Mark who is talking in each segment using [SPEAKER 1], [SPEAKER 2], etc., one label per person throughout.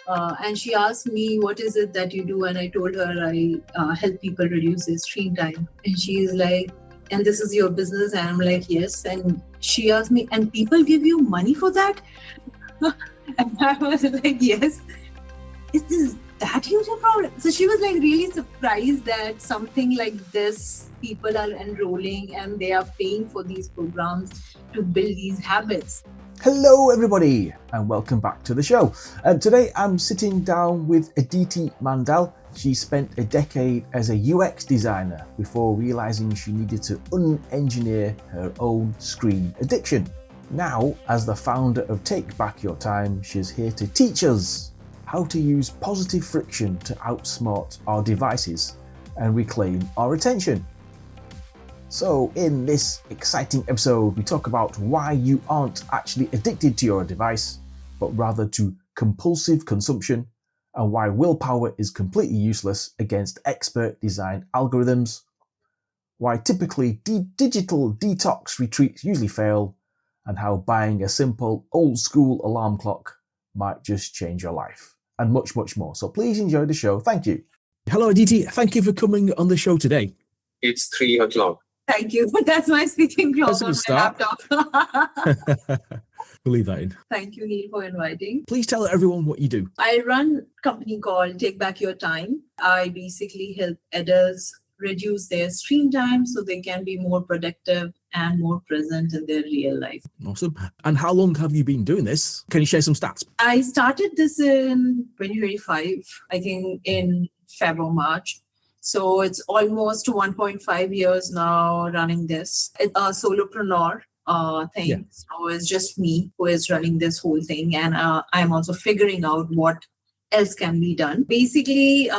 [SPEAKER 1] And she asked me, what is it that you do? And I told her I help people reduce their screen time. And she's like, and this is your business? And I'm like, yes. And she asked me, and people give you money for that? And I was like, yes. Is this that huge a problem? So she was like really surprised that something like this, people are enrolling and they are paying for these programs to build these habits.
[SPEAKER 2] Hello everybody and welcome back to the show. Today I'm sitting down with Aditi Mandal. She spent a decade as a UX designer before realising she needed to unengineer her own screen addiction. Now, as the founder of Take Back Your Time, she's here to teach us how to use positive friction to outsmart our devices and reclaim our attention. So in this exciting episode, we talk about why you aren't actually addicted to your device, but rather to compulsive consumption, and why willpower is completely useless against expert design algorithms, why typically digital detox retreats usually fail, and how buying a simple old school alarm clock might just change your life, and much, much more. So please enjoy the show. Thank you. Hello, Aditi. Thank you for coming on the show today.
[SPEAKER 3] It's 3 o'clock.
[SPEAKER 1] Thank you. That's my speaking clock on my laptop.
[SPEAKER 2] Believe that in.
[SPEAKER 1] Thank you, Neil, for inviting.
[SPEAKER 2] Please tell everyone what you do.
[SPEAKER 1] I run a company called Take Back Your Time. I basically help adults reduce their screen time so they can be more productive and more present in their real life.
[SPEAKER 2] Awesome. And how long have you been doing this? Can you share some stats?
[SPEAKER 1] I started this in 2025, I think in February, March. So it's almost 1.5 years now running this. It's a solopreneur thing. Yeah. So it's just me who is running this whole thing. And I'm also figuring out what else can be done. Basically,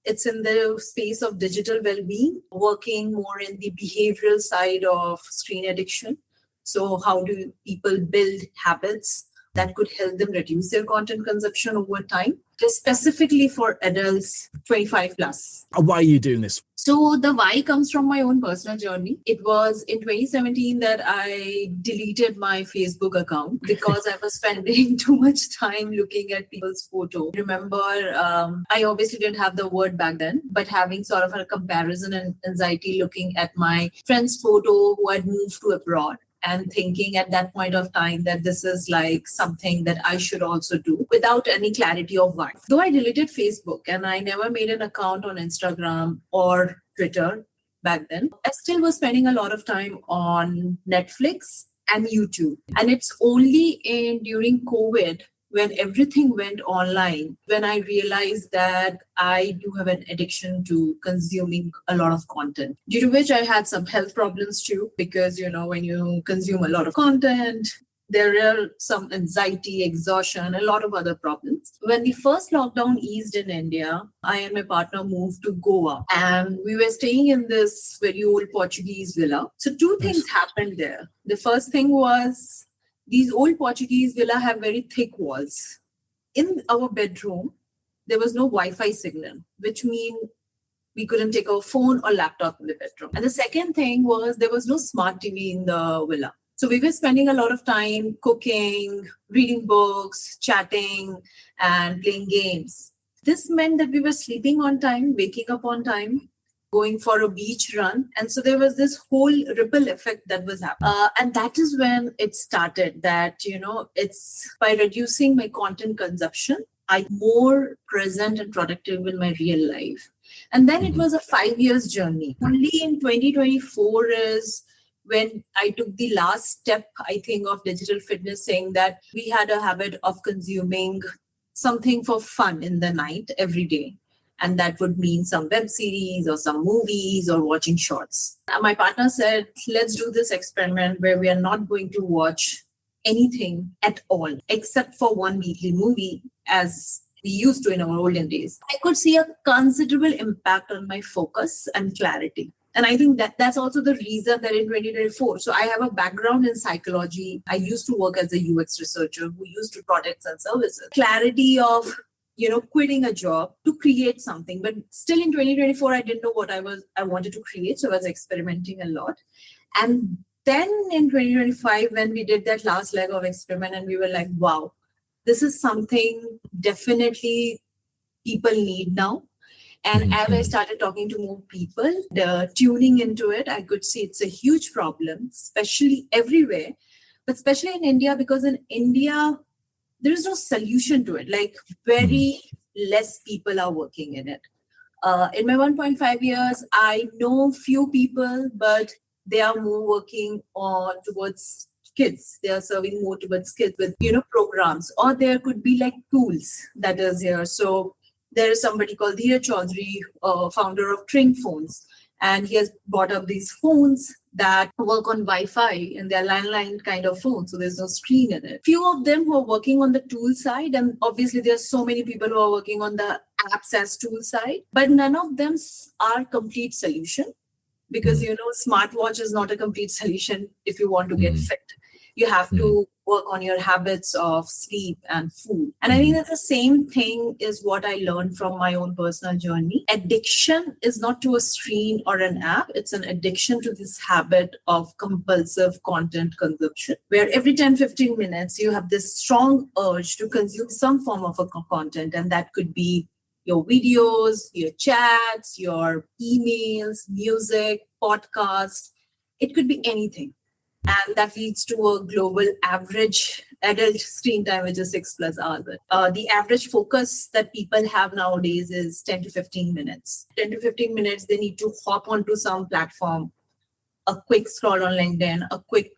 [SPEAKER 1] it's in the space of digital well-being, working more in the behavioral side of screen addiction. So how do people build habits that could help them reduce their content consumption over time, just specifically for adults 25 plus.
[SPEAKER 2] Why are you doing this?
[SPEAKER 1] So the why comes from my own personal journey. It was in 2017 that I deleted my Facebook account because I was spending too much time looking at people's photo. Remember, I obviously didn't have the word back then, but having sort of a comparison and anxiety looking at my friend's photo who had moved to abroad, and thinking at that point of time that this is like something that I should also do without any clarity of why. Though I deleted Facebook and I never made an account on Instagram or Twitter back then, I still was spending a lot of time on Netflix and YouTube. And it's only during COVID when everything went online, when I realized that I do have an addiction to consuming a lot of content, due to which I had some health problems too, because, when you consume a lot of content, there are some anxiety, exhaustion, a lot of other problems. When the first lockdown eased in India, I and my partner moved to Goa, and we were staying in this very old Portuguese villa. So two things happened there. The first thing was, these old Portuguese villa have very thick walls. In our bedroom, there was no Wi-Fi signal, which means we couldn't take our phone or laptop in the bedroom. And the second thing was there was no smart TV in the villa. So we were spending a lot of time cooking, reading books, chatting, and playing games. This meant that we were sleeping on time, waking up on time, going for a beach run. And so there was this whole ripple effect that was happening. And that is when it started that, it's by reducing my content consumption, I'm more present and productive in my real life. And then it was a 5 years journey. Only in 2024 is when I took the last step, I think, of digital fitness, saying that we had a habit of consuming something for fun in the night every day. And that would mean some web series or some movies or watching shorts. And my partner said, let's do this experiment where we are not going to watch anything at all, except for one weekly movie as we used to in our olden days. I could see a considerable impact on my focus and clarity. And I think that's also the reason that in 2024, so I have a background in psychology. I used to work as a UX researcher who used to products and services. Clarity of quitting a job to create something. But still in 2024, I didn't know what I wanted to create. So I was experimenting a lot. And then in 2025, when we did that last leg of experiment and we were like, wow, This is something definitely people need now. And as I started talking to more people, tuning into it, I could see it's a huge problem, especially everywhere, but especially in India, because in India, there is no solution to it. Like very less people are working in it. In my 1.5 years, I know few people, but they are more working on towards kids. They are serving more towards kids with, programs, or there could be like tools that is here. So there is somebody called Dheeraj Chaudhary, founder of Tring Phones, and he has brought up these phones that work on Wi-Fi, and they're landline kind of phones, so there's no screen in it. Few of them who are working on the tool side, and obviously there's so many people who are working on the apps as tool side, but none of them are complete solution, because smartwatch is not a complete solution if you want to get fit. You have to work on your habits of sleep and food. And I think that the same thing is what I learned from my own personal journey. Addiction is not to a screen or an app. It's an addiction to this habit of compulsive content consumption, where every 10-15 minutes, you have this strong urge to consume some form of a content. And that could be your videos, your chats, your emails, music, podcasts. It could be anything. And that leads to a global average adult screen time, which is 6+ hours. The average focus that people have nowadays is 10 to 15 minutes. 10 to 15 minutes, they need to hop onto some platform, a quick scroll on LinkedIn, a quick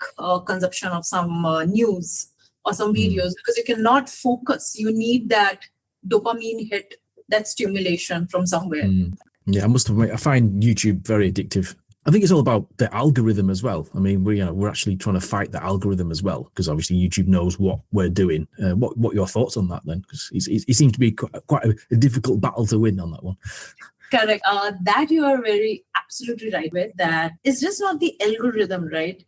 [SPEAKER 1] consumption of some news or some videos, because you cannot focus. You need that dopamine hit, that stimulation from somewhere.
[SPEAKER 2] Yeah, I find YouTube very addictive. I think it's all about the algorithm as well. I mean, we're actually trying to fight the algorithm as well, because obviously YouTube knows what we're doing. What are your thoughts on that then? Because it seems to be quite a difficult battle to win on that one.
[SPEAKER 1] Correct. That you are absolutely right with. That it's just not the algorithm, right?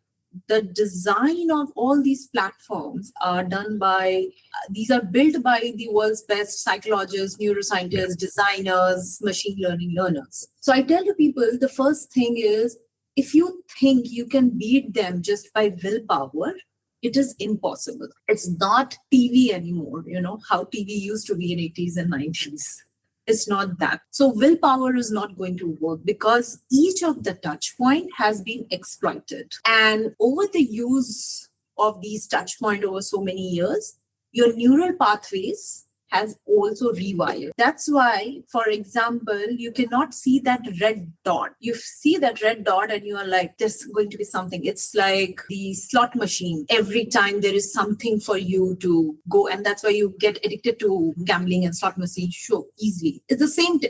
[SPEAKER 1] The design of all these platforms are done by, these are built by the world's best psychologists, neuroscientists, designers, machine learning learners. So I tell the people, the first thing is, if you think you can beat them just by willpower, it is impossible. It's not TV anymore, how TV used to be in 80s and 90s. It's not that. So willpower is not going to work, because each of the touch point has been exploited. And over the use of these touch point over so many years, your neural pathways has also rewired. That's why, for example, you cannot see that red dot. You see that red dot and you are like, there's going to be something. It's like the slot machine. Every time there is something for you to go. And that's why you get addicted to gambling and slot machines so easily. It's the same,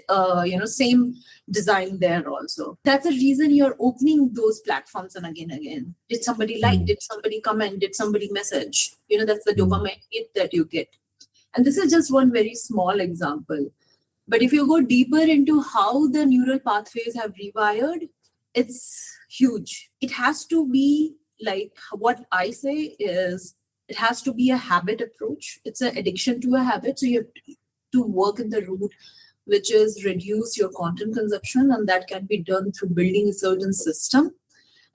[SPEAKER 1] same design there also. That's the reason you're opening those platforms and again. Did somebody like? Did somebody comment? Did somebody message? That's the dopamine hit that you get. And this is just one very small example. But if you go deeper into how the neural pathways have rewired, it's huge. It has to be like, what I say is, it has to be a habit approach. It's an addiction to a habit. So you have to work in the root, which is reduce your content consumption. And that can be done through building a certain system.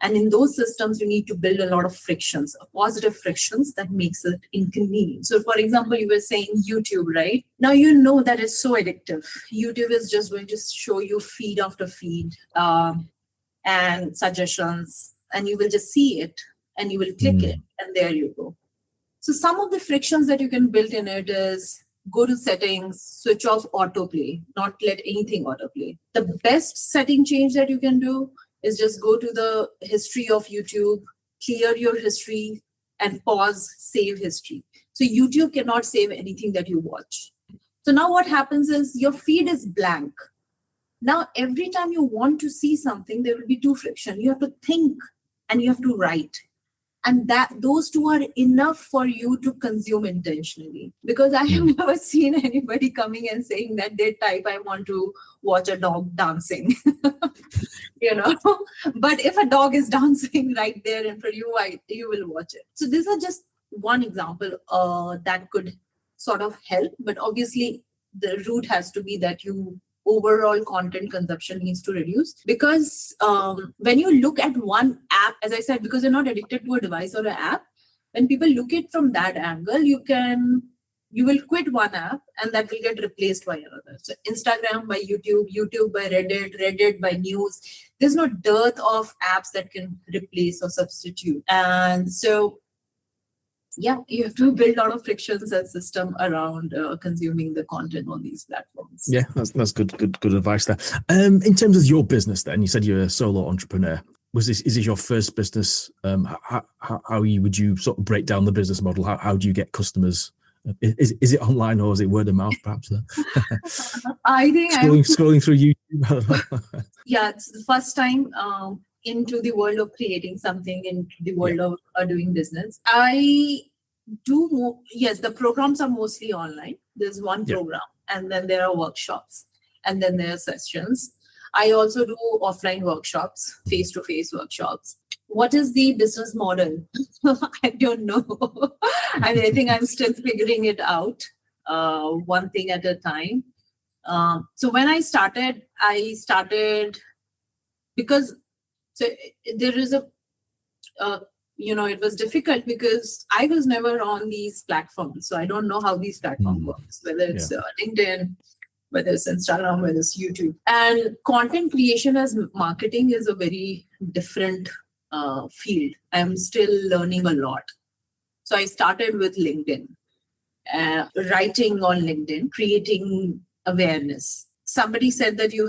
[SPEAKER 1] And in those systems, you need to build a lot of frictions, positive frictions that makes it inconvenient. So for example, you were saying YouTube, right? Now you know that it's so addictive. YouTube is just going to show you feed after feed and suggestions, and you will just see it and you will click it and there you go. So some of the frictions that you can build in it is, go to settings, switch off autoplay, not let anything autoplay. The best setting change that you can do is just go to the history of YouTube, clear your history, and pause, save history. So YouTube cannot save anything that you watch. So now what happens is your feed is blank. Now, every time you want to see something, there will be two friction. You have to think and you have to write. And those two are enough for you to consume intentionally. Because I have never seen anybody coming and saying that they type, I want to watch a dog dancing. But if a dog is dancing right there in front of you, you will watch it. So these are just one example that could sort of help. But obviously, the root has to be that you overall content consumption needs to reduce, because when you look at one app, as I said, because you're not addicted to a device or an app, when people look at it from that angle, you can you will quit one app and that will get replaced by another. So Instagram by YouTube, YouTube by Reddit, Reddit by news. There's no dearth of apps that can replace or substitute. And so, yeah, you have to build a lot of frictions and system around consuming the content on these platforms.
[SPEAKER 2] Yeah, that's good advice there. In terms of your business, then you said you're a solo entrepreneur. Is this your first business? Would you sort of break down the business model? How do you get customers? Is it online or is it word of mouth, perhaps?
[SPEAKER 1] I think
[SPEAKER 2] scrolling through YouTube.
[SPEAKER 1] Yeah, it's the first time into the world of creating something, into the world of doing business. I do more. Yes, the programs are mostly online. There's one program, and then there are workshops, and then there are sessions. I also do offline workshops, face-to-face workshops. What is the business model? I don't know. I think I'm still figuring it out, one thing at a time. So when I started because there is it was difficult because I was never on these platforms. So I don't know how these platforms works, whether it's LinkedIn, whether it's Instagram, whether it's YouTube. And content creation as marketing is a very different field. I'm still learning a lot. So I started with LinkedIn, writing on LinkedIn, creating awareness. Somebody said that you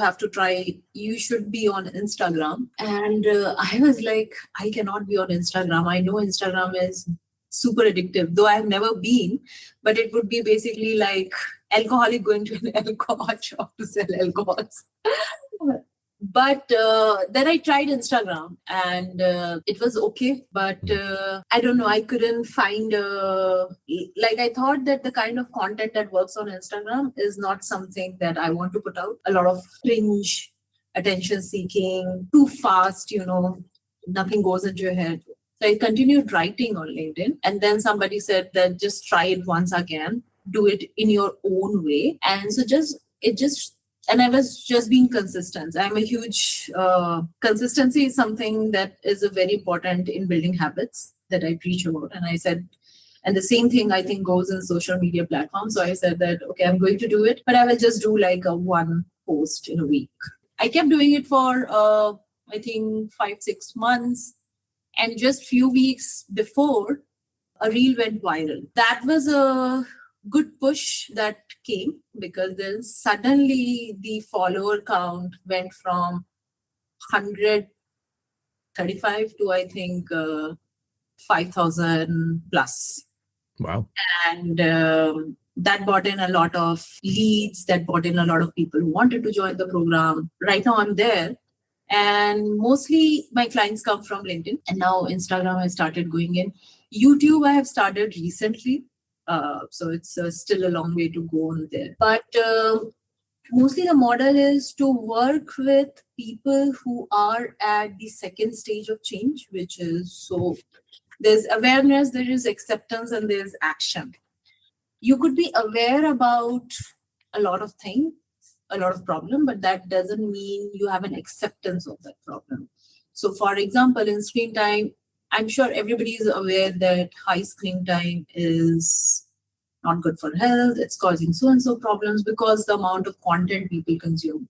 [SPEAKER 1] should be on Instagram. And I was like, I cannot be on Instagram. I know Instagram is super addictive, though I've never been, but it would be basically like alcoholic going to an alcohol shop to sell alcohols. But then I tried Instagram and it was okay. But I don't know, I couldn't find, I thought that the kind of content that works on Instagram is not something that I want to put out. A lot of cringe, attention seeking, too fast, nothing goes into your head. So I continued writing on LinkedIn. And then somebody said that just try it once again, do it in your own way. And so and I was just being consistent. I'm a huge, consistency is something that is very important in building habits that I preach about. And I said, and the same thing I think goes in social media platforms. So I said that, okay, I'm going to do it, but I will just do like a one post in a week. I kept doing it for, I think 5-6 months. And just few weeks before, a reel went viral. That was a good push that came because then suddenly the follower count went from 135 to I think 5,000 plus.
[SPEAKER 2] Wow.
[SPEAKER 1] And that brought in a lot of leads, that brought in a lot of people who wanted to join the program. Right now I'm there. And mostly my clients come from LinkedIn. And now Instagram I started going in. YouTube I have started recently. So it's still a long way to go on there. But mostly the model is to work with people who are at the second stage of change, which is so there's awareness, there is acceptance, and there's action. You could be aware about a lot of things, a lot of problem, but that doesn't mean you have an acceptance of that problem. So for example, in screen time, I'm sure everybody is aware that high screen time is not good for health. It's causing so-and-so problems because the amount of content people consume.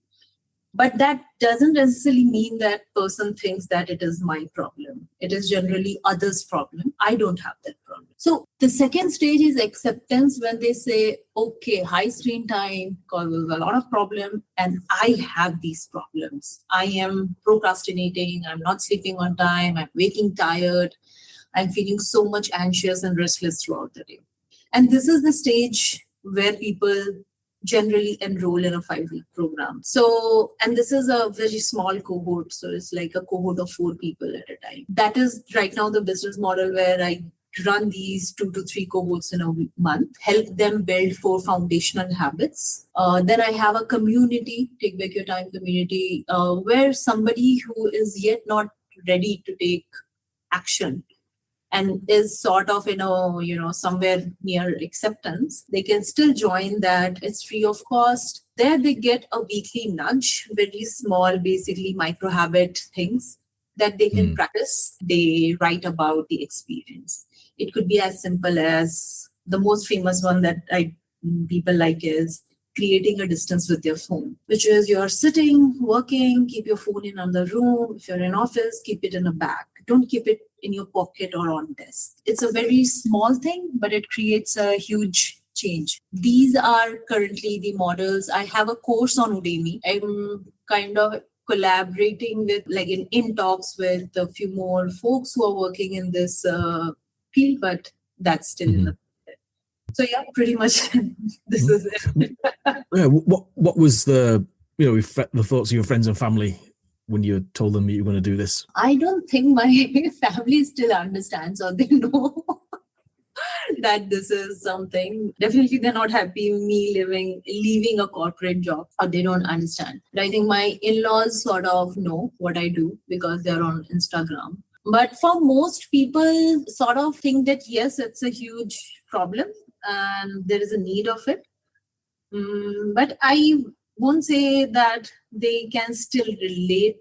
[SPEAKER 1] But that doesn't necessarily mean that person thinks that it is my problem. It is generally others' problem. I don't have that problem. So the second stage is acceptance when they say, okay, high screen time causes a lot of problem and I have these problems. I am procrastinating. I'm not sleeping on time. I'm waking tired. I'm feeling so much anxious and restless throughout the day. And this is the stage where people generally enroll in a 5-week program. So, and this is a very small cohort. So it's like a cohort of 4 people at a time. That is right now the business model where I run these 2 to 3 cohorts in a month, help them build 4 foundational habits. Then I have a community, Take Back Your Time community, where somebody who is yet not ready to take action and is sort of, somewhere near acceptance, they can still join that. It's free of cost. There they get a weekly nudge, very small, basically micro habit things that they can practice. They write about the experience. It could be as simple as The most famous one that people like is creating a distance with your phone, which is you're sitting, working, keep your phone in another room. If you're in office, keep it in a bag. Don't keep it in your pocket or on desk. It's a very small thing, but it creates a huge change. These are currently the models. I have a course on Udemy. I'm kind of collaborating with, like in talks with a few more folks who are working in this field, but that's still in the. So yeah, pretty much this is it.
[SPEAKER 2] Yeah, what was the the thoughts of your friends and family when you told them you were going to do this?
[SPEAKER 1] I don't think my family still understands or they know that this is something. Definitely, they're not happy me leaving a corporate job, or they don't understand. But I think my in-laws sort of know what I do because they're on Instagram. But for most people, sort of think that yes, it's a huge problem and there is a need of it. But I won't say that they can still relate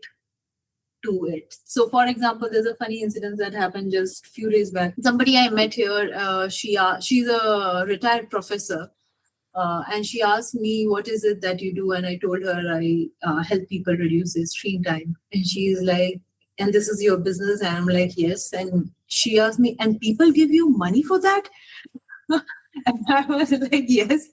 [SPEAKER 1] to it. So, for example, there's a funny incident that happened just a few days back. Somebody I met here, she's a retired professor. And she asked me, what is it that you do? And I told her I help people reduce their screen time. And she's like, and this is your business? And I'm like, yes. And she asked me, and people give you money for that? And I was like, yes.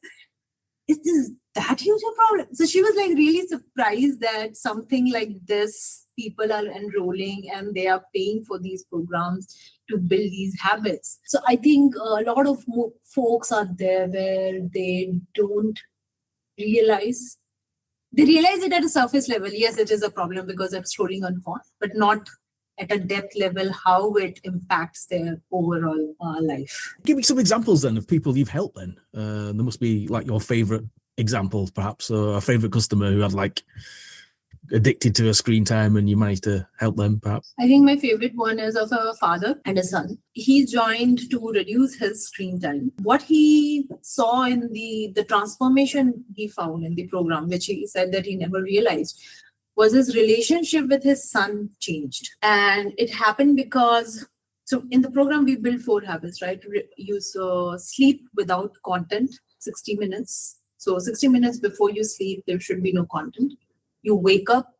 [SPEAKER 1] Is this that huge a problem? So she was like really surprised that something like this, people are enrolling and they are paying for these programs to build these habits. So I think a lot of folks are there where they don't realize. They realize it at a surface level. Yes, it is a problem because I'm scrolling on phone, but not at a depth level, how it impacts their overall life.
[SPEAKER 2] Give me some examples then of people you've helped then. There must be like your favorite example, perhaps, or a favorite customer who had like addicted to a screen time and you managed to help them, perhaps.
[SPEAKER 1] I think my favorite one is of a father and a son. He joined to reduce his screen time. What he saw in the transformation he found in the program, which he said that he never realized, was his relationship with his son changed. And it happened because, so in the program, we build 4 habits, right? You sleep without content, 60 minutes. So 60 minutes before you sleep, there should be no content. You wake up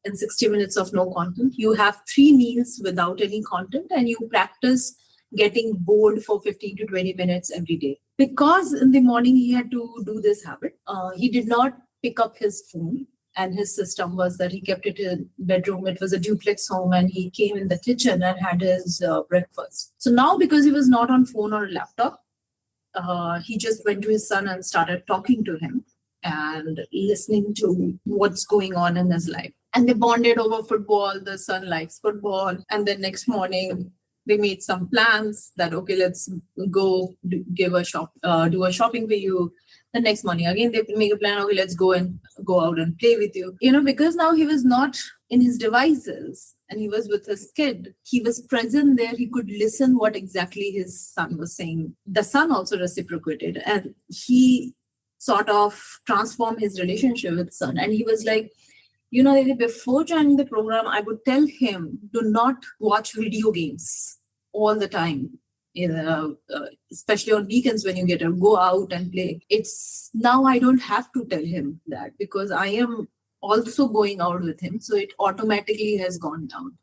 [SPEAKER 1] and 60 minutes of no content. You have 3 meals without any content and you practice getting bored for 15 to 20 minutes every day. Because in the morning he had to do this habit, he did not pick up his phone. And his system was that he kept it in bedroom. It was a duplex home and he came in the kitchen and had his breakfast. So now because he was not on phone or laptop, he just went to his son and started talking to him and listening to what's going on in his life. And they bonded over football. The son likes football. And then next morning, they made some plans that, okay, let's go do a shopping for you. The next morning, again, they make a plan, okay, let's go out and play with you. Because now he was not in his devices and he was with his kid. He was present there. He could listen what exactly his son was saying. The son also reciprocated and he sort of transformed his relationship with son. And he was like, before joining the program, I would tell him, do not watch video games all the time. Especially on weekends when you get to go out and play. It's now I don't have to tell him that because I am also going out with him. So it automatically has gone down.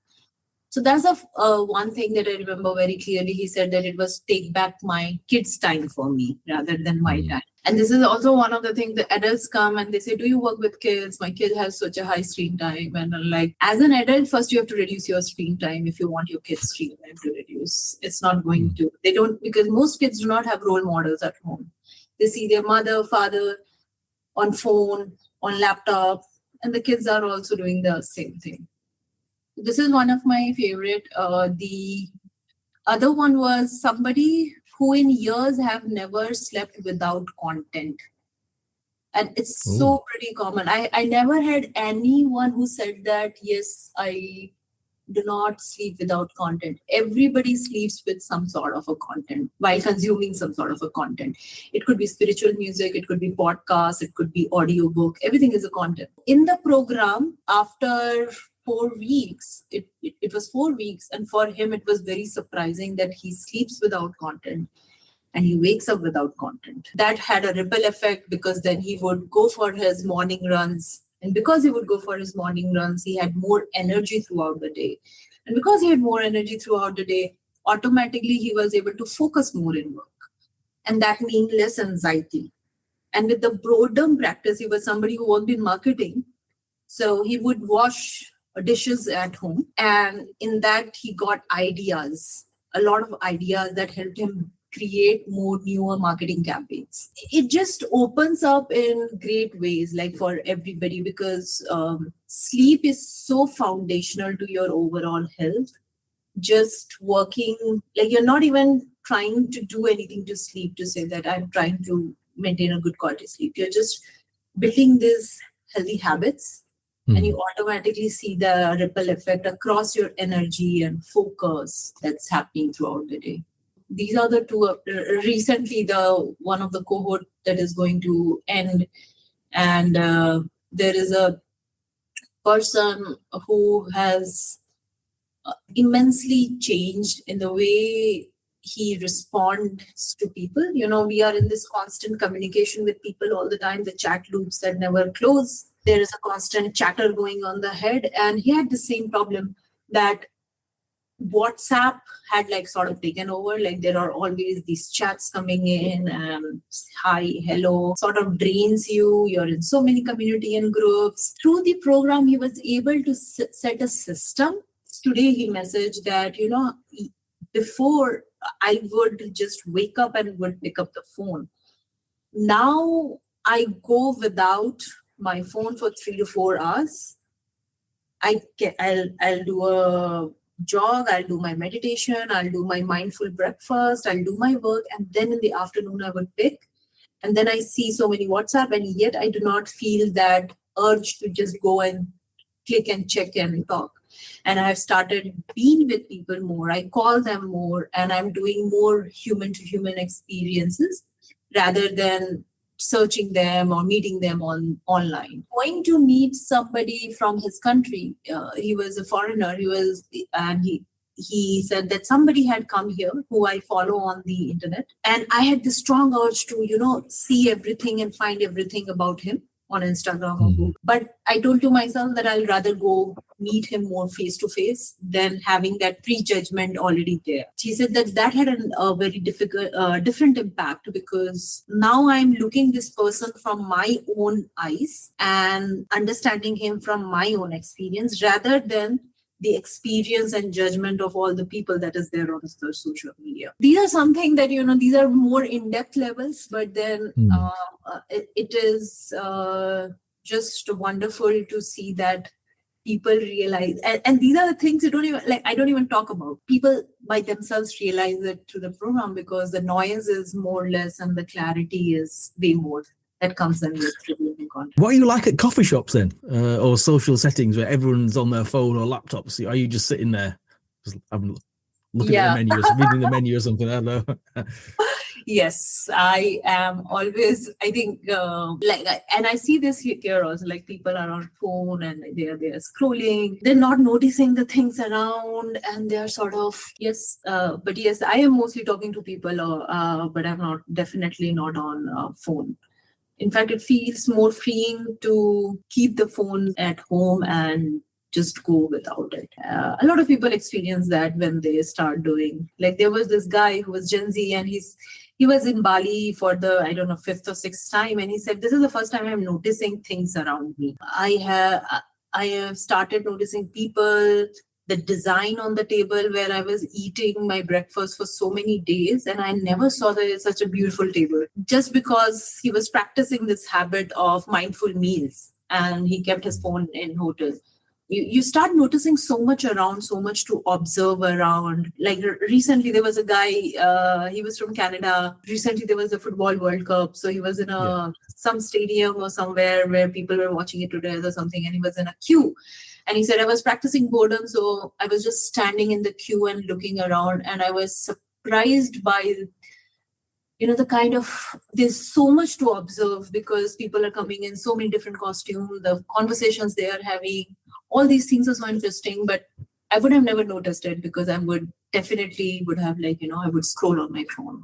[SPEAKER 1] So that's one thing that I remember very clearly. He said that it was take back my kids' time for me rather than my time. And this is also one of the things the adults come and they say, do you work with kids? My kid has such a high screen time. And I'm like, as an adult, first you have to reduce your screen time if you want your kids' screen time to reduce. It's not going to. They don't, because most kids do not have role models at home. They see their mother, father on phone, on laptop, and the kids are also doing the same thing. This is one of my favorite. The other one was somebody who in years have never slept without content. And it's so pretty common. I never had anyone who said that, yes, I do not sleep without content. Everybody sleeps with some sort of a content while consuming some sort of a content. It could be spiritual music, it could be podcast, it could be audiobook. Everything is a content. In the program, after 4 weeks, it was 4 weeks. And for him, it was very surprising that he sleeps without content. and he wakes up without content. That had a ripple effect because then he would go for his morning runs. And because he would go for his morning runs, he had more energy throughout the day. And because he had more energy throughout the day, automatically he was able to focus more in work. And that means less anxiety. And with the boredom practice, he was somebody who worked in marketing. So he would wash dishes at home. And in that, he got ideas, a lot of ideas that helped him create more newer marketing campaigns. It just opens up in great ways, like for everybody, because sleep is so foundational to your overall health. Just working, like you're not even trying to do anything to sleep to say that I'm trying to maintain a good quality sleep. You're just building these healthy habits. And you automatically see the ripple effect across your energy and focus that's happening throughout the day. These are the two. Recently, the one of the cohort that is going to end, and there is a person who has immensely changed in the way he responds to people. You know, we are in this constant communication with people all the time, the chat loops that never close. There is a constant chatter going on the head. And he had the same problem that WhatsApp had like sort of taken over. Like there are always these chats coming in and hi, hello, sort of drains you. You're in so many community and groups. Through the program, he was able to set a system. Today he messaged that, you know, before I would just wake up and would pick up the phone. Now I go without my phone for 3 to 4 hours. I'll do a jog, I'll do my meditation, I'll do my mindful breakfast, I'll do my work, and then in the afternoon I would pick. And then I see so many WhatsApp, and yet I do not feel that urge to just go and click and check and talk. And I've started being with people more. I call them more, and I'm doing more human to human experiences rather than searching them or meeting them online. Going to meet somebody from his country. He was a foreigner. He said that somebody had come here who I follow on the internet. And I had this strong urge to, you know, see everything and find everything about him on Instagram or Google. But I told to myself that I'll rather go meet him more face to face than having that prejudgment already there. She said that had a very different impact, because now I'm looking this person from my own eyes and understanding him from my own experience rather than the experience and judgment of all the people that is there on the social media. These are something that, you know, these are more in-depth levels, but then it is just wonderful to see that people realize, and these are the things I don't even talk about. People by themselves realize it through the program, because the noise is more or less and the clarity is way more that comes in with reviewing content.
[SPEAKER 2] What are you like at coffee shops then, or social settings where everyone's on their phone or laptops? Are you just sitting there, just looking at the menu, or reading the menu or something? I don't know.
[SPEAKER 1] Yes, I am always, I think, and I see this here also, like people are on phone and they're scrolling. They're not noticing the things around, and they're sort of, but yes, I am mostly talking to people, but I'm definitely not on phone. In fact, it feels more freeing to keep the phone at home and just go without it. A lot of people experience that when they start doing, like there was this guy who was Gen Z, and he was in Bali for the, I don't know, 5th or 6th time. And he said, this is the first time I'm noticing things around me. I have started noticing people, the design on the table where I was eating my breakfast for so many days, and I never saw such a beautiful table, just because he was practicing this habit of mindful meals and he kept his phone in hotel. You start noticing so much around, so much to observe around. Like recently there was a guy, he was from Canada. Recently there was a football World Cup. So he was in some stadium or somewhere where people were watching it together or something, and he was in a queue. And he said, I was practicing boredom, so I was just standing in the queue and looking around, and I was surprised by, you know, the kind of, there's so much to observe because people are coming in so many different costumes, the conversations they are having, all these things are so interesting, but I would have never noticed it because I would have like, you know, I would scroll on my phone.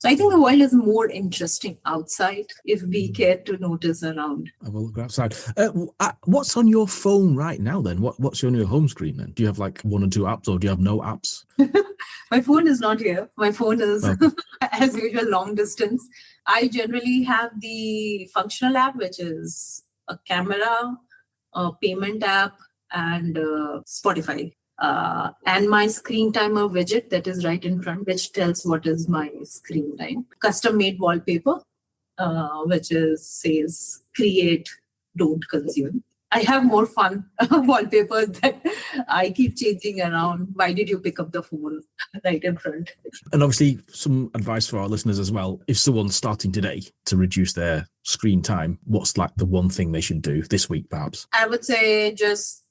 [SPEAKER 1] So I think the world is more interesting outside if we care to notice around.
[SPEAKER 2] Have a look outside. What's on your phone right now then? What's on your home screen then? Do you have like 1 or 2 apps, or do you have no apps?
[SPEAKER 1] My phone is not here. My phone is,
[SPEAKER 2] Okay.
[SPEAKER 1] as usual, long distance. I generally have the functional app, which is a camera, a payment app, and Spotify. And my screen timer widget that is right in front, which tells what is my screen time. Custom made wallpaper, which says create, don't consume. I have more fun wallpapers that I keep changing around. Why did you pick up the phone right in front?
[SPEAKER 2] And obviously some advice for our listeners as well. If someone's starting today to reduce their screen time, what's like the one thing they should do this week perhaps?
[SPEAKER 1] I would say just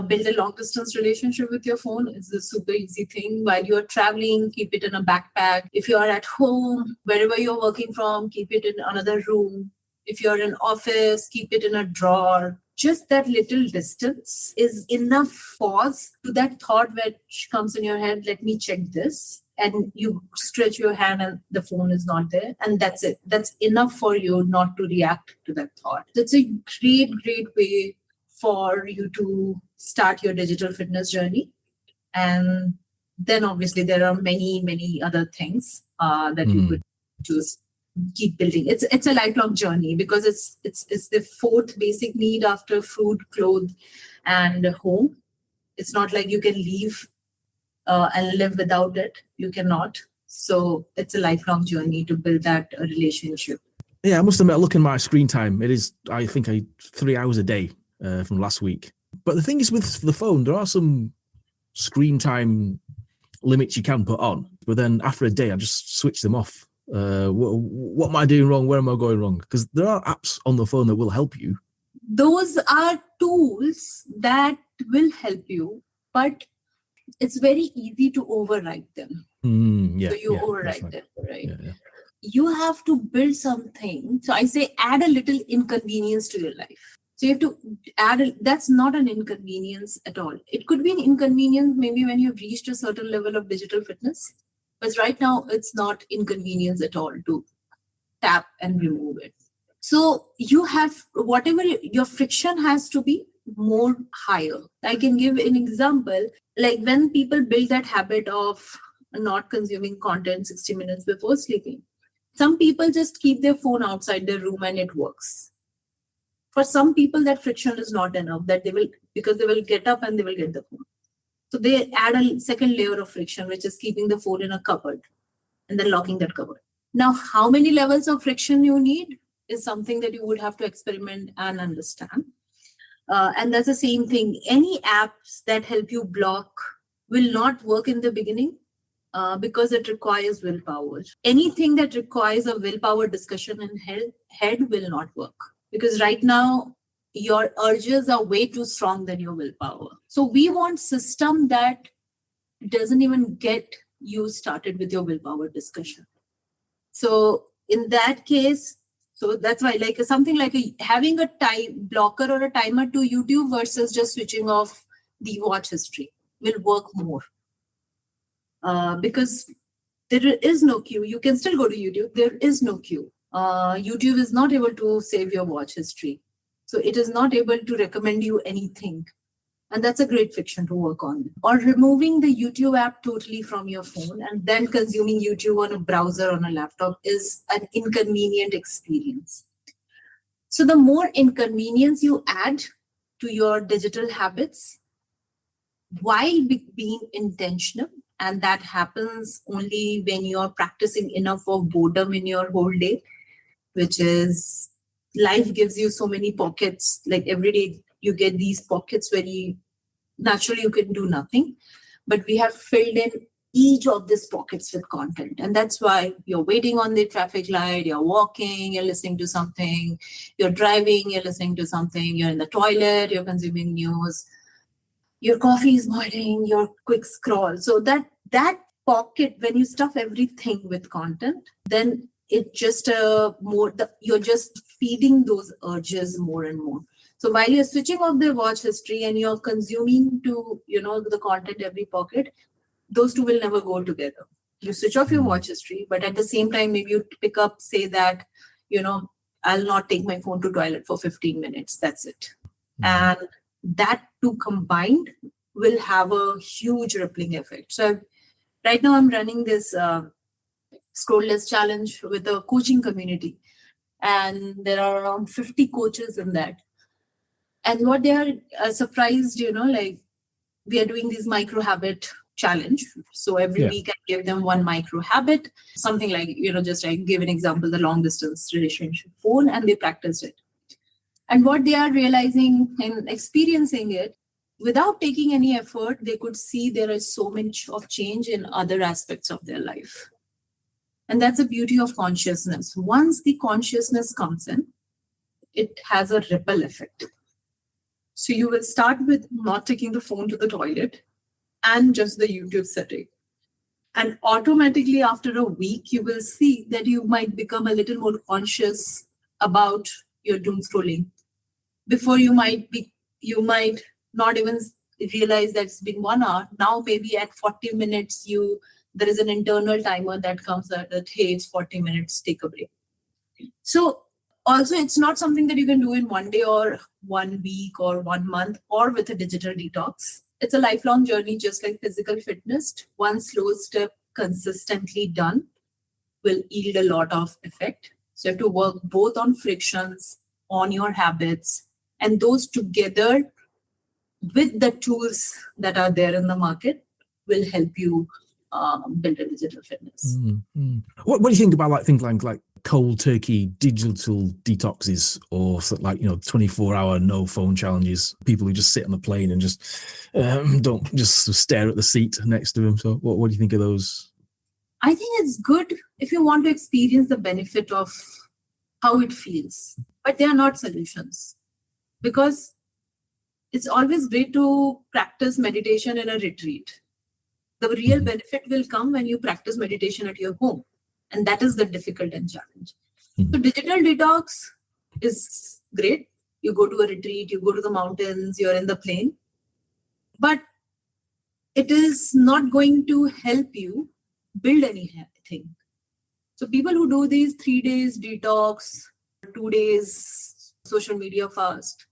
[SPEAKER 1] build a long distance relationship with your phone. It's a super easy thing. While you're traveling, keep it in a backpack. If you are at home, wherever you're working from, keep it in another room. If you're in office, keep it in a drawer. Just that little distance is enough pause to that thought which comes in your head, let me check this. And you stretch your hand and the phone is not there. And that's it. That's enough for you not to react to that thought. That's a great, great way for you to start your digital fitness journey. And then obviously there are many, many other things that you could choose. Keep building. It's a lifelong journey because it's the fourth basic need after food, clothes, and home. It's not like you can leave and live without it. You cannot. So it's a lifelong journey to build that relationship.
[SPEAKER 2] Yeah, I must admit, looking at my screen time, it is, I think, 3 hours a day from last week. But the thing is, with the phone, there are some screen time limits you can put on. But then after a day, I just switch them off. What am I doing wrong? Where am I going wrong? Because there are apps on the phone that will help you.
[SPEAKER 1] Those are tools that will help you, but it's very easy to override them. So you override them, right?
[SPEAKER 2] Yeah.
[SPEAKER 1] You have to build something. So I say add a little inconvenience to your life. So you have to add, that's not an inconvenience at all. It could be an inconvenience maybe when you've reached a certain level of digital fitness. But right now, it's not inconvenience at all to tap and remove it. So you have whatever your friction has to be more higher. I can give an example, like when people build that habit of not consuming content 60 minutes before sleeping. Some people just keep their phone outside their room and it works. For some people, that friction is not enough, that they will get up and they will get the phone. So they add a second layer of friction, which is keeping the phone in a cupboard and then locking that cupboard. Now, how many levels of friction you need is something that you would have to experiment and understand. And that's the same thing. Any apps that help you block will not work in the beginning because it requires willpower. Anything that requires a willpower discussion in head will not work. Because right now, your urges are way too strong than your willpower. So we want system that doesn't even get you started with your willpower discussion. So in that case, so that's why like something like having a time blocker or a timer to YouTube versus just switching off the watch history will work more. Because there is no queue. You can still go to YouTube. There is no queue. YouTube is not able to save your watch history. So it is not able to recommend you anything. And that's a great fiction to work on. Or removing the YouTube app totally from your phone and then consuming YouTube on a browser on a laptop is an inconvenient experience. So the more inconvenience you add to your digital habits, while being intentional, and that happens only when you're practicing enough of boredom in your whole day, which is life gives you so many pockets. Like every day you get these pockets where naturally you can do nothing, but we have filled in each of these pockets with content. And that's why you're waiting on the traffic light, you're walking, you're listening to something, you're driving, you're listening to something, you're in the toilet, you're consuming news, your coffee is boiling, your quick scroll. So that pocket, when you stuff everything with content, then it just you're just feeding those urges more and more. So while you're switching off the watch history and you're consuming to, the content every pocket, those two will never go together. You switch off your watch history, but at the same time, maybe you pick up, say that, I'll not take my phone to toilet for 15 minutes. That's it. And that two combined will have a huge rippling effect. So right now I'm running this scrollless challenge with a coaching community. And there are around 50 coaches in that. And what they are surprised, like we are doing this micro habit challenge. So every week I give them one micro habit, something like, just I give an example, the long distance relationship phone, and they practice it. And what they are realizing and experiencing it, without taking any effort, they could see there is so much of change in other aspects of their life. And that's the beauty of consciousness. Once the consciousness comes in, it has a ripple effect. So you will start with not taking the phone to the toilet and just the YouTube setting. And automatically after a week, you will see that you might become a little more conscious about your doom scrolling. Before you might not even realize that it's been 1 hour. Now maybe at 40 minutes, there is an internal timer that comes out that, hey, it's 40 minutes, take a break. So also, it's not something that you can do in 1 day or 1 week or 1 month or with a digital detox. It's a lifelong journey, just like physical fitness. One slow step consistently done will yield a lot of effect. So you have to work both on frictions, on your habits, and those together with the tools that are there in the market will help you build a digital fitness.
[SPEAKER 2] What do you think about things like cold turkey digital detoxes, or 24-hour no phone challenges? People who just sit on the plane and just don't just stare at the seat next to them. So what do you think of those?
[SPEAKER 1] I think it's good if you want to experience the benefit of how it feels, but they are not solutions, because it's always great to practice meditation in a retreat. The real benefit will come when you practice meditation at your home. And that is the difficult and challenge. So digital detox is great. You go to a retreat, you go to the mountains, you're in the plane. But it is not going to help you build anything. So people who do these 3 days detox, 2 days social media fast,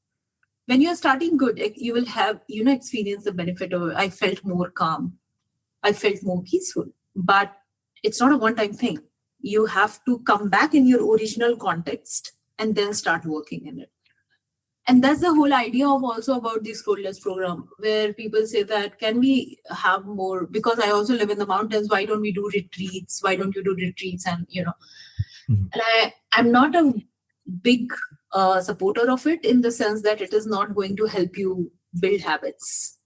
[SPEAKER 1] when you're starting good, you will have, experience the benefit of, I felt more calm. I felt more peaceful. But it's not a one-time thing. You have to come back in your original context and then start working in it. And that's the whole idea of also about the scrollless program, where people say that, can we have more? Because I also live in the mountains. Why don't we do retreats? Why don't you do retreats? And, and I'm not a big supporter of it, in the sense that it is not going to help you build habits.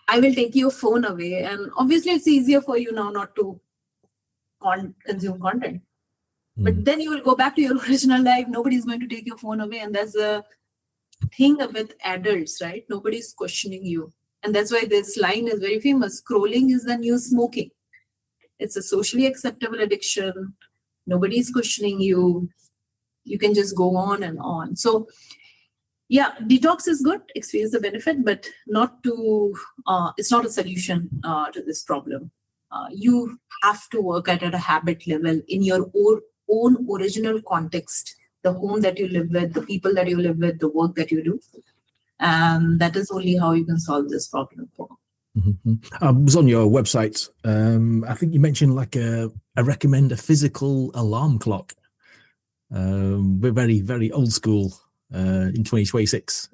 [SPEAKER 1] I will take your phone away. And obviously it's easier for you now not to consume content. But then you will go back to your original life. Nobody's going to take your phone away. And that's the thing with adults, right? Nobody's questioning you. And that's why this line is very famous. Scrolling is the new smoking. It's a socially acceptable addiction. Nobody's questioning you. You can just go on and on. So yeah, detox is good, experience the benefit, but it's not a solution to this problem. You have to work at a habit level in your own originin context, the home that you live with, the people that you live with, the work that you do. And that is only how you can solve this problem.
[SPEAKER 2] I was on your website. I think you mentioned I recommend a physical alarm clock. We're very, very old school in 2026.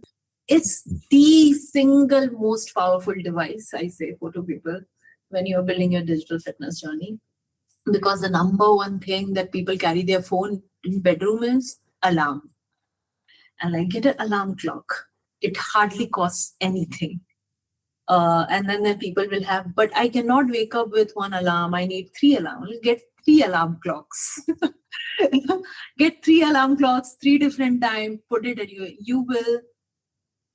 [SPEAKER 1] It's the single most powerful device, I say, for people when you're building your digital fitness journey. Because the number one thing that people carry their phone in bedroom is alarm. And get an alarm clock. It hardly costs anything. And then people will have, but I cannot wake up with one alarm. I need 3 alarms. Get 3 alarm clocks. Get 3 alarm clocks, 3 different times, put it at you will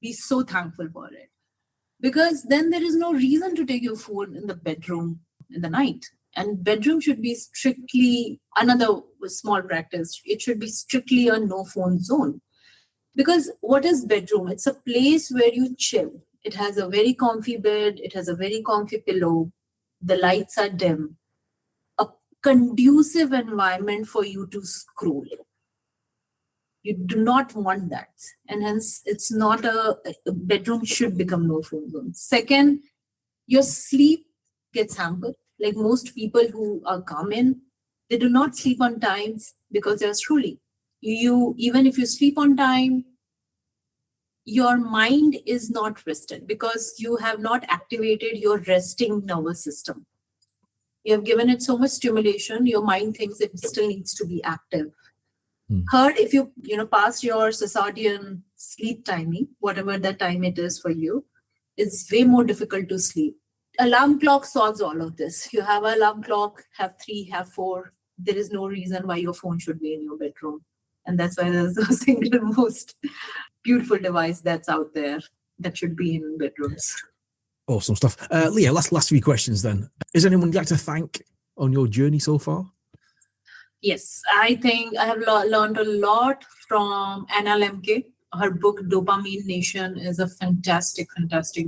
[SPEAKER 1] be so thankful for it. Because then there is no reason to take your phone in the bedroom in the night. And bedroom should be strictly, another small practice, it should be strictly a no phone zone. Because what is bedroom? It's a place where you chill. It has a very comfy bed. It has a very comfy pillow. The lights are dim. conducive environment for you to scroll. You do not want that. And hence, it's not a bedroom should become no phone zone. Second, your sleep gets hampered. Like most people who are come in, they do not sleep on time because they're scrolling. You even if you sleep on time, your mind is not rested because you have not activated your resting nervous system. You have given it so much stimulation, your mind thinks it still needs to be active. Third, if you pass your circadian sleep timing, whatever that time it is for you, it's way more difficult to sleep. Alarm clock solves all of this. You have an alarm clock, have 3, have 4. There is no reason why your phone should be in your bedroom. And that's why there's the single most beautiful device that's out there that should be in bedrooms.
[SPEAKER 2] Awesome stuff. Leah, last few questions then. Is anyone you'd like to thank on your journey so far?
[SPEAKER 1] Yes, I think I have learned a lot from Anna Lemke. Her book, Dopamine Nation, is a fantastic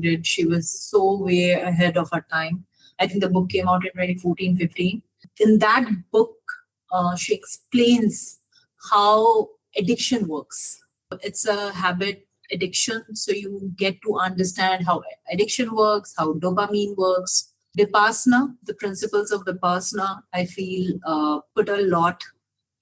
[SPEAKER 1] read. She was so way ahead of her time. I think the book came out in 2014-15. In that book, she explains how addiction works. It's a habit addiction. So you get to understand how addiction works, how dopamine works. Vipassana, the principles of Vipassana, I feel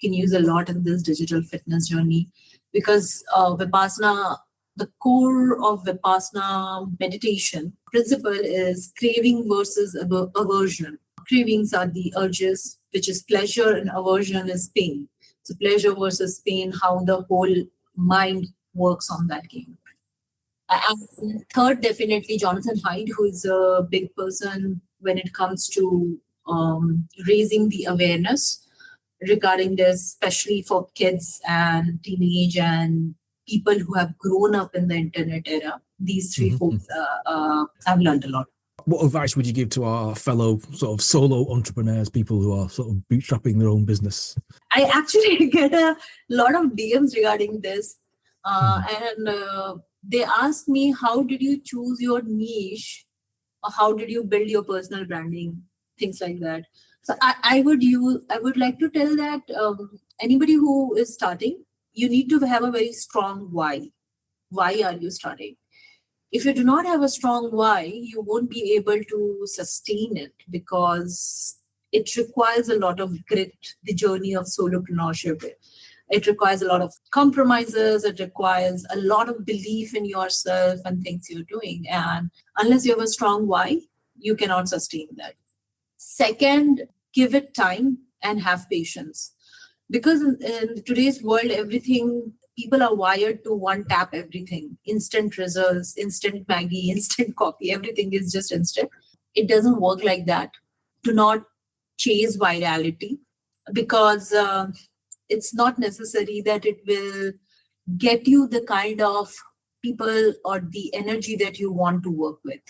[SPEAKER 1] can use a lot in this digital fitness journey because Vipassana, the core of Vipassana meditation principle is craving versus aversion. Cravings are the urges, which is pleasure, and aversion is pain. So pleasure versus pain, how the whole mind works on that game. And third, definitely Jonathan Hyde, who is a big person when it comes to raising the awareness regarding this, especially for kids and teenage and people who have grown up in the internet era. These three folks have learned a lot.
[SPEAKER 2] What advice would you give to our fellow sort of solo entrepreneurs, people who are sort of bootstrapping their own business?
[SPEAKER 1] I actually get a lot of DMs regarding this. And they ask me, how did you choose your niche? Or how did you build your personal branding? Things like that. So I would like to tell that anybody who is starting, you need to have a very strong why. Why are you starting? If you do not have a strong why, you won't be able to sustain it because it requires a lot of grit, the journey of solopreneurship. It requires a lot of compromises. It requires a lot of belief in yourself and things you're doing. And unless you have a strong why, you cannot sustain that. Second, give it time and have patience. Because in today's world, people are wired to one tap everything. Instant results, instant Maggie, instant coffee, everything is just instant. It doesn't work like that. Do not chase virality because it's not necessary that it will get you the kind of people or the energy that you want to work with.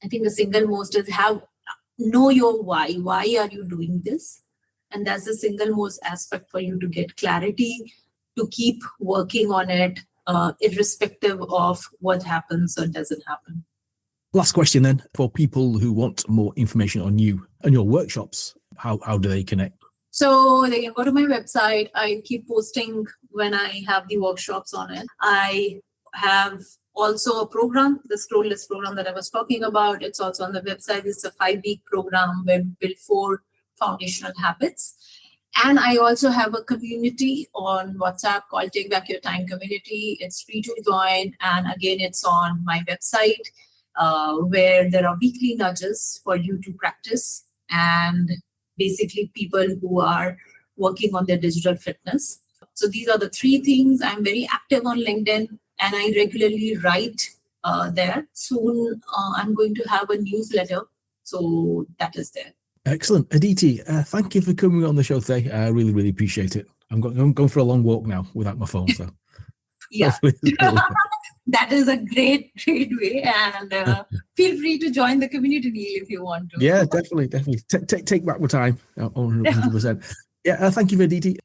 [SPEAKER 1] I think the single most is know your why. Why are you doing this? And that's the single most aspect for you to get clarity, to keep working on it, irrespective of what happens or doesn't happen.
[SPEAKER 2] Last question then, for people who want more information on you and your workshops, how do they connect?
[SPEAKER 1] So they can go to my website. I keep posting when I have the workshops on it. I have also a program, the scroll list program that I was talking about. It's also on the website. It's a 5-week program where we build 4 foundational habits. And I also have a community on WhatsApp called Take Back Your Time Community. It's free to join. And again, it's on my website where there are weekly nudges for you to practice and basically people who are working on their digital fitness. So these are the 3 things. I'm very active on LinkedIn and I regularly write there. Soon I'm going to have a newsletter. So that is there.
[SPEAKER 2] Excellent. Aditi, thank you for coming on the show today. I really, really appreciate it. I'm going for a long walk now without my phone. So
[SPEAKER 1] yeah, that is a great way. And feel free to join the community, Neil, if you want to.
[SPEAKER 2] Yeah, definitely. Take back my time. 100%. Yeah, thank you, Aditi.